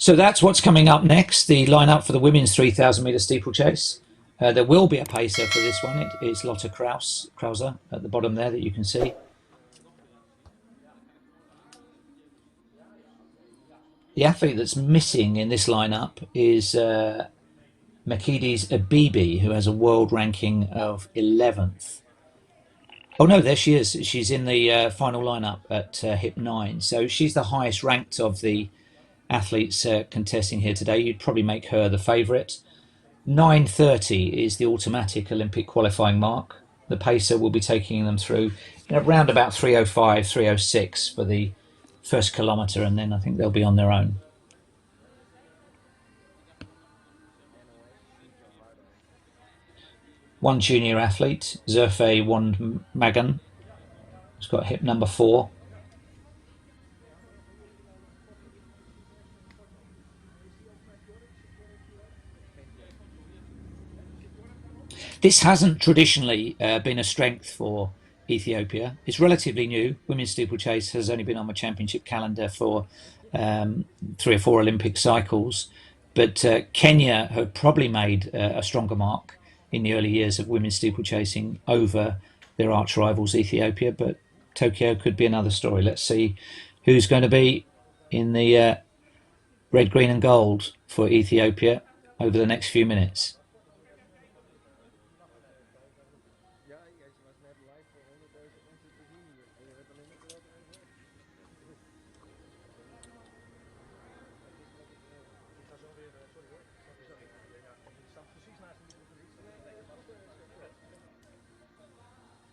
So that's what's coming up next, the lineup for the women's 3,000 metre steeplechase. There will be a pacer for this one. It's Lotte Krauser at the bottom there that you can see. The athlete that's missing in this lineup is Mekides Abebe, who has a world ranking of 11th. Oh no, there she is. She's in the final lineup at hip 9. So she's the highest ranked of the athletes contesting here today. You'd probably make her the favourite. 9:30 is the automatic Olympic qualifying mark. The pacer will be taking them through in around about 3:05, 3:06 for the first kilometre, and then I think they'll be on their own. One junior athlete, Zerfe Wand Magan, has got hip number 4. This hasn't traditionally been a strength for Ethiopia. It's relatively new. Women's steeplechase has only been on the championship calendar for 3 or 4 Olympic cycles. But Kenya have probably made a stronger mark in the early years of women's steeplechasing over their arch rivals, Ethiopia. But Tokyo could be another story. Let's see who's going to be in the red, green, and gold for Ethiopia over the next few minutes.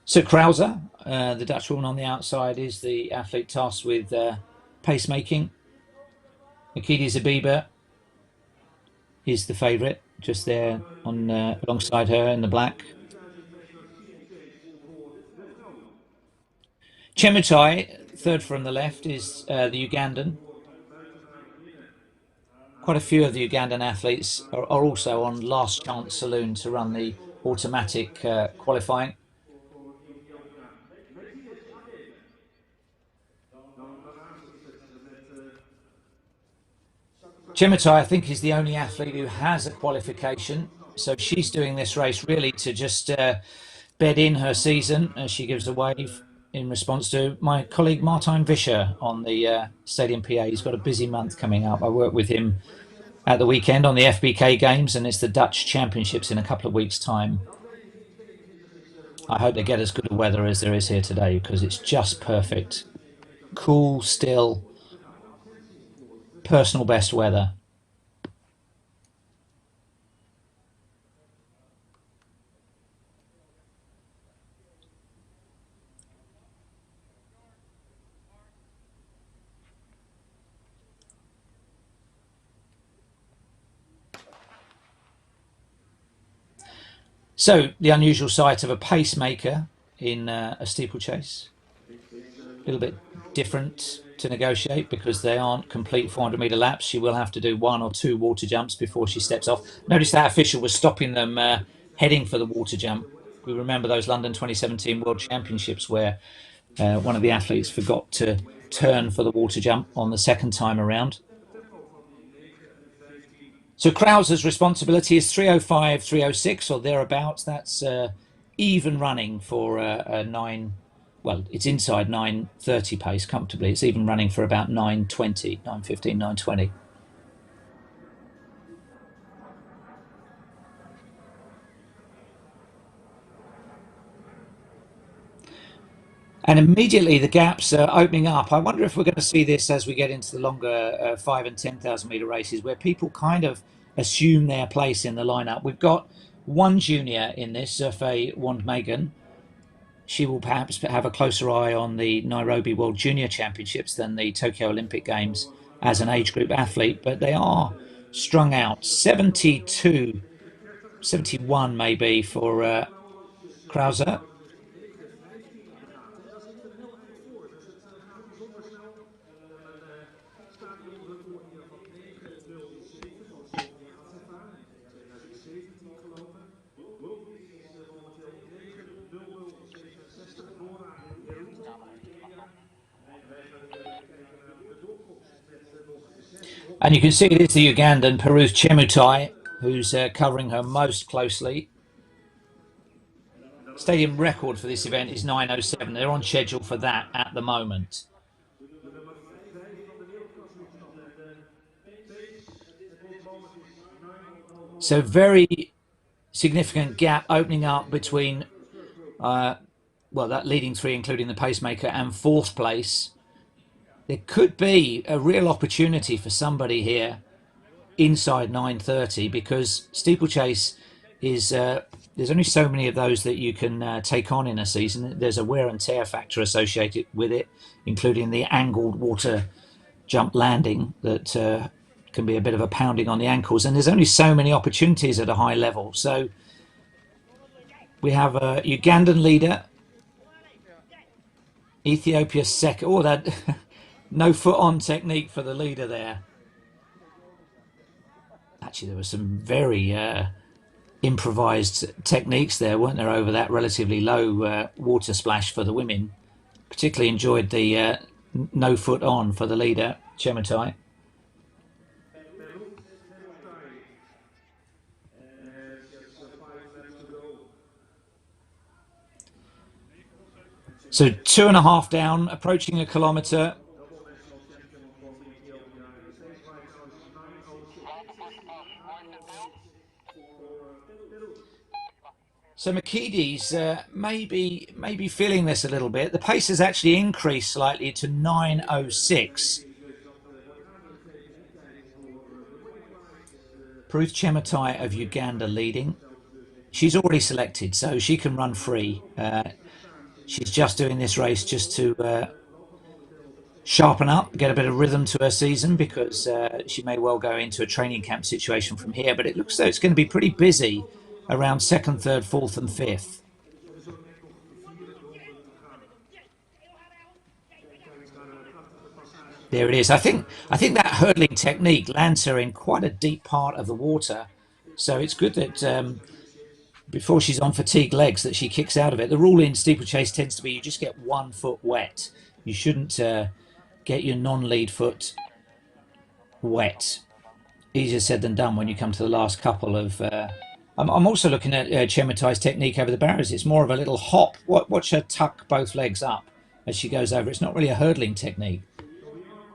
So Krauser, the Dutch woman on the outside, is the athlete tasked with pacemaking. Mekides Abebe is the favourite, just there on alongside her in the black. Chemutai, third from the left, is the Ugandan. Quite a few of the Ugandan athletes are also on last chance saloon to run the automatic qualifying. Chemutai, I think, is the only athlete who has a qualification. So she's doing this race really to just bed in her season as she gives a wave in response to my colleague Martijn Visser on the Stadium PA. He's got a busy month coming up. I worked with him at the weekend on the FBK Games, and it's the Dutch Championships in a couple of weeks' time. I hope they get as good a weather as there is here today because it's just perfect. Cool, still, personal best weather. So the unusual sight of a pacemaker in a steeplechase, a little bit different to negotiate because they aren't complete 400-metre laps. She will have to do 1 or 2 water jumps before she steps off. Notice that official was stopping them heading for the water jump. We remember those London 2017 World Championships where one of the athletes forgot to turn for the water jump on the second time around. So Krauser's responsibility is 3:05, 3:06 or thereabouts. That's even running for a 9. Well, it's inside 9:30 pace comfortably. It's even running for about 9:20, 9:15, 9:20. And immediately the gaps are opening up. I wonder if we're going to see this as we get into the longer 5 and 10,000 metre races where people kind of assume their place in the lineup. We've got one junior in this, Zerfe Wand Magan. She will perhaps have a closer eye on the Nairobi World Junior Championships than the Tokyo Olympic Games as an age group athlete, but they are strung out. 72, 71 maybe for Krauser. And you can see it is the Ugandan Peruth Chemutai who's covering her most closely. Stadium record for this event is 9:07. They're on schedule for that at the moment. So very significant gap opening up between, well, that leading three, including the pacemaker, and fourth place. There could be a real opportunity for somebody here inside 9:30 because steeplechase is there's only so many of those that you can take on in a season. There's a wear and tear factor associated with it, including the angled water jump landing that can be a bit of a pounding on the ankles. And there's only so many opportunities at a high level. So we have a Ugandan leader, Ethiopia second. Oh, that no foot on technique for the leader there. Actually, there were some very improvised techniques there, weren't there, over that relatively low water splash for the women. Particularly enjoyed the no foot on for the leader, Chemutai. So 2.5 down, approaching a kilometre. So Mekides maybe feeling this a little bit. The pace has actually increased slightly to 9:06. Peruth Chemutai of Uganda leading. She's already selected, so she can run free. She's just doing this race just to sharpen up, get a bit of rhythm to her season, because she may well go into a training camp situation from here. But it looks though it's going to be pretty busy around second, third, fourth, and fifth. There it is. I think that hurdling technique lands her in quite a deep part of the water, so it's good that before she's on fatigued legs that she kicks out of it. The rule in steeplechase tends to be you just get 1 foot wet. You shouldn't get your non-lead foot wet. Easier said than done when you come to the last couple of. I'm also looking at Chemutai's technique over the barriers. It's more of a little hop. Watch her tuck both legs up as she goes over. It's not really a hurdling technique.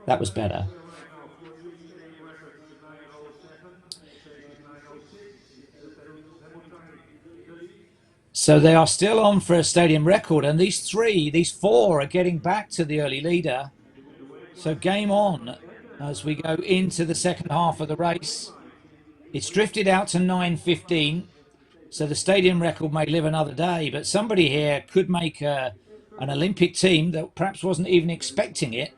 That was better. So they are still on for a stadium record, and these four are getting back to the early leader. So game on as we go into the second half of the race. It's drifted out to 9:15, so the stadium record may live another day, but somebody here could make an Olympic team that perhaps wasn't even expecting it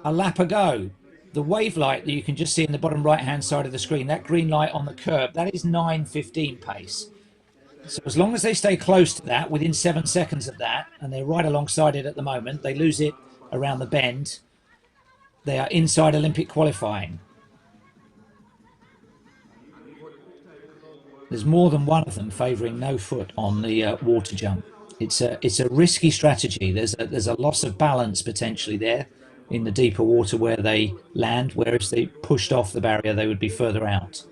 a lap ago. The wave light that you can just see in the bottom right-hand side of the screen, that green light on the curb, that is 9:15 pace. So as long as they stay close to that, within 7 seconds of that, and they're right alongside it at the moment, they lose it around the bend, they are inside Olympic qualifying. There's more than one of them favouring no foot on the water jump. It's a risky strategy. There's a loss of balance potentially there in the deeper water where they land, whereas if they pushed off the barrier, they would be further out.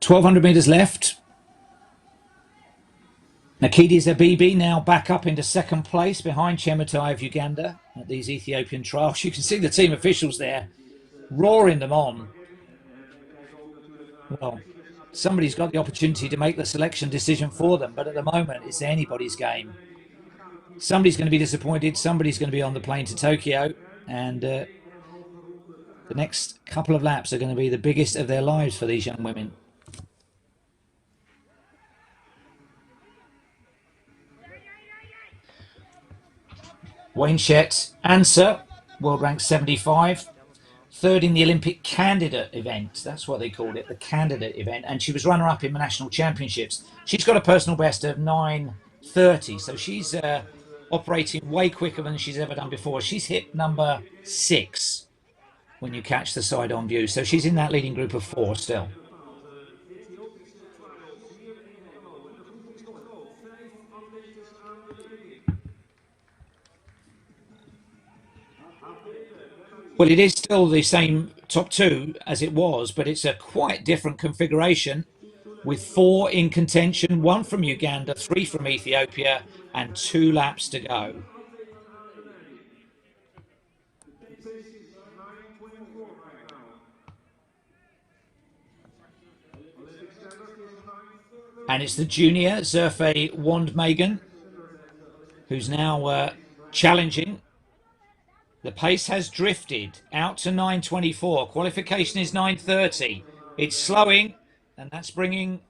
1,200 metres left. Mekides Abebe now back up into second place behind Chemutai of Uganda at these Ethiopian trials. You can see the team officials there roaring them on. Well, somebody's got the opportunity to make the selection decision for them, but at the moment it's anybody's game. Somebody's going to be disappointed, somebody's going to be on the plane to Tokyo, and the next couple of laps are going to be the biggest of their lives for these young women. Wayne Shet Answer, world rank 75, third in the Olympic candidate event. That's what they called it, the candidate event. And she was runner-up in the national championships. She's got a personal best of 9:30, so she's operating way quicker than she's ever done before. She's hit number 6 when you catch the side-on view. So she's in that leading group of 4 still. Well, it is still the same top two as it was, but it's a quite different configuration with four in contention, one from Uganda, three from Ethiopia, and 2 laps to go. And it's the junior, Zerfe Wandmagen, who's now challenging. The pace has drifted out to 9:24. Qualification is 9:30. It's slowing, and that's bringing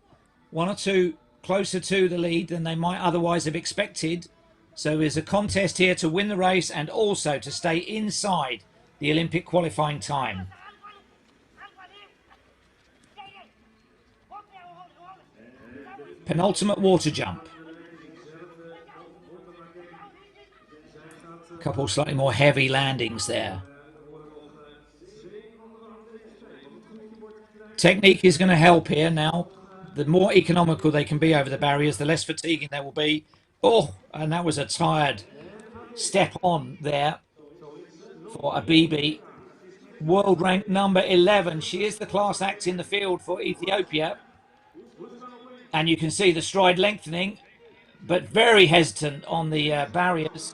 one or two closer to the lead than they might otherwise have expected. So there's a contest here to win the race and also to stay inside the Olympic qualifying time. Penultimate water jump. A couple slightly more heavy landings there. Technique is going to help here now. The more economical they can be over the barriers, the less fatiguing they will be. Oh, and that was a tired step on there for Abebe. World rank number 11. She is the class act in the field for Ethiopia. And you can see the stride lengthening, but very hesitant on the barriers.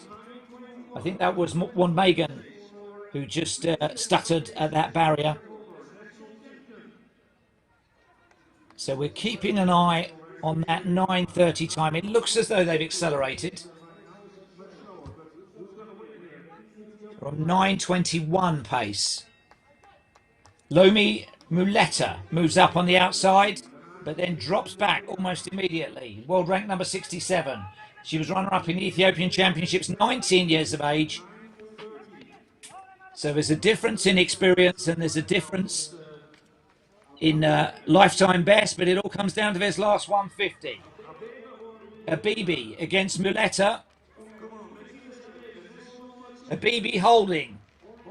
I think that was Wandmagen who just stuttered at that barrier. So we're keeping an eye on that 9:30 time. It looks as though they've accelerated from 9:21 pace. Lomi Muleta moves up on the outside, but then drops back almost immediately. World rank number 67. She was runner-up in the Ethiopian Championships, 19 years of age. So there's a difference in experience and there's a difference in lifetime best, but it all comes down to this last 150. Abebe against Muleta. Abebe holding,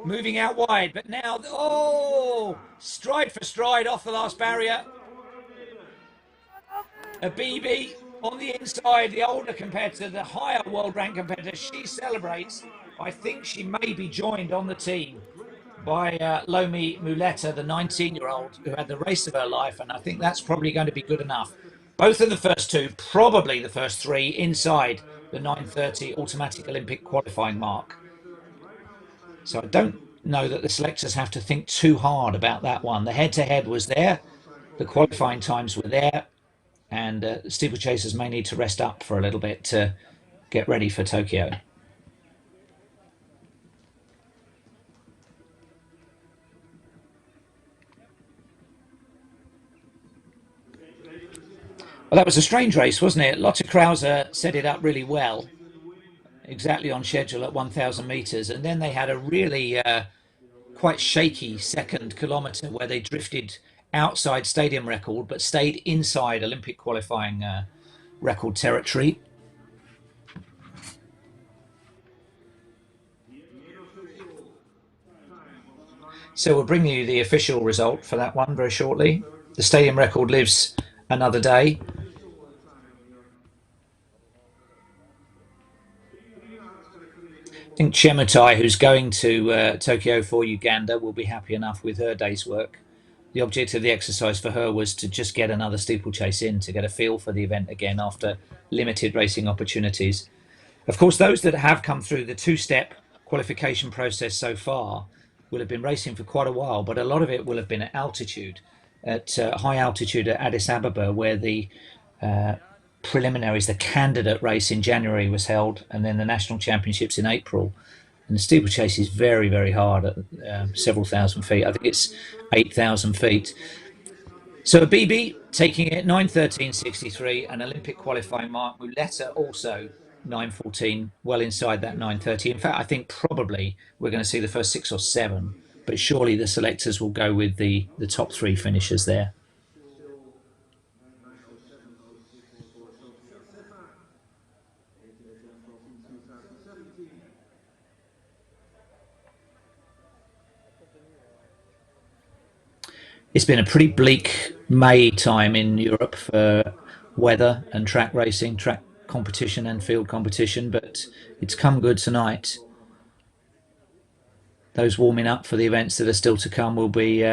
moving out wide, but now, oh, stride for stride off the last barrier. Abebe on the inside, the older competitor, the higher world rank competitor, she celebrates. I think she may be joined on the team by Lomi Muleta, the 19-year-old who had the race of her life, and I think that's probably going to be good enough. Both of the first two, probably the first three, inside the 9:30 automatic Olympic qualifying mark. So I don't know that the selectors have to think too hard about that one. The head-to-head was there, the qualifying times were there, and steeplechasers may need to rest up for a little bit to get ready for Tokyo. Well, that was a strange race, wasn't it? Lotte Krause set it up really well, exactly on schedule at 1,000 meters, and then they had a really quite shaky second kilometer where they drifted outside stadium record but stayed inside Olympic qualifying record territory. So we'll bring you the official result for that one very shortly. The stadium record lives another day. I think Chemutai, who's going to Tokyo for Uganda, will be happy enough with her day's work. The object of the exercise for her was to just get another steeplechase in, to get a feel for the event again after limited racing opportunities. Of course, those that have come through the two-step qualification process so far will have been racing for quite a while, but a lot of it will have been at altitude, at high altitude at Addis Ababa, where the preliminaries, the candidate race in January was held, and then the national championships in April. And the steeplechase is very, very hard at several thousand feet. I think it's 8,000 feet. So Abebe taking it 9:13.63, an Olympic qualifying mark. Muleta also 9:14, well inside that 9:30. In fact, I think probably we're going to see the first 6 or 7, but surely the selectors will go with the top 3 finishers there. It's been a pretty bleak May time in Europe for weather and track racing, track competition and field competition, but it's come good tonight. those warming up for the events that are still to come will be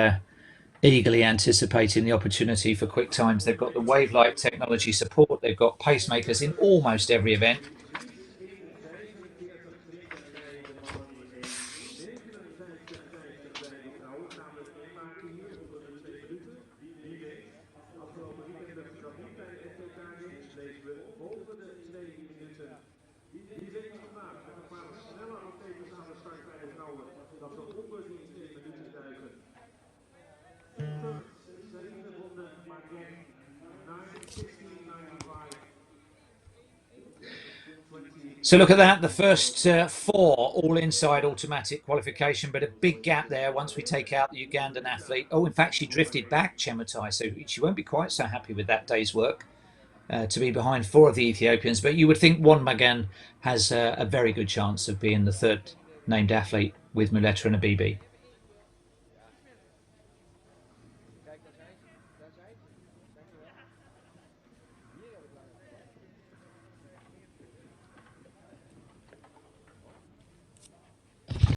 eagerly anticipating the opportunity for quick times. They've got the wave-like technology support. They've got pacemakers in almost every event. So look at that, the first four all inside automatic qualification, but a big gap there once we take out the Ugandan athlete. Oh, in fact, she drifted back, Chemutai, so she won't be quite so happy with that day's work to be behind four of the Ethiopians. But you would think one Magan has a very good chance of being the third named athlete with Muleta and Abebe.